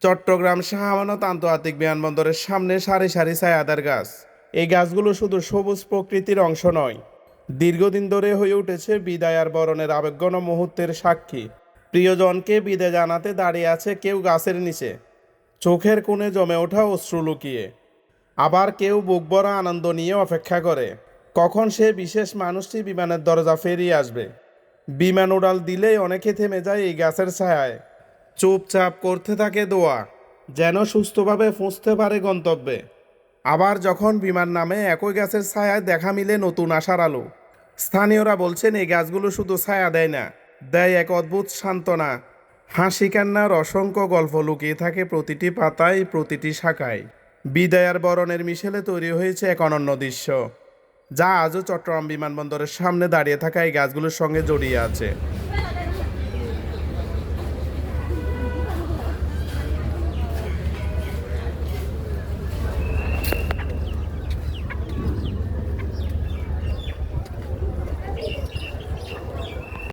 চট্টগ্রাম শাহ আমানত আন্তর্জাতিক বিমানবন্দরের সামনে সারি সারি ছায়াদার গাছ। এই গাছগুলো শুধু সবুজ প্রকৃতির অংশ নয়, দীর্ঘদিন ধরে হয়ে উঠেছে বিদায় আর বরণের আবেগঘন মুহূর্তের সাক্ষী। প্রিয়জনকে বিদায় জানাতে দাঁড়িয়ে আছে কেউ গাছের নিচে, চোখের কোণে জমে ওঠা অশ্রু লুকিয়ে। আবার কেউ বুক ভরা আনন্দ নিয়ে অপেক্ষা করে কখন সে বিশেষ মানুষটি বিমানের দরজা পেরিয়ে আসবে। বিমান উড়াল দিলেই অনেকে থেমে যায় এই গাছের ছায়ায়, চুপচাপ করতে থাকে দোয়া, যেন সুস্থভাবে পৌঁছতে পারে গন্তব্যে। আবার যখন বিমান নামে একই গাছের ছায়ায় দেখা মিলে নতুন আশার আলো। স্থানীয়রা বলছেন এই গাছগুলো শুধু ছায়া দেয় না, দেয় এক অদ্ভুত সান্ত্বনা। হাসি কান্নার অসংখ্য গল্প লুকিয়ে থাকে প্রতিটি পাতায়, প্রতিটি শাখায়। বিদায় আর বরণের মিশেলে তৈরি হয়েছে এক অনন্য দৃশ্য, যা আজও চট্টগ্রাম বিমানবন্দরের সামনে দাঁড়িয়ে থাকা এই গাছগুলোর সঙ্গে জড়িয়ে আছে।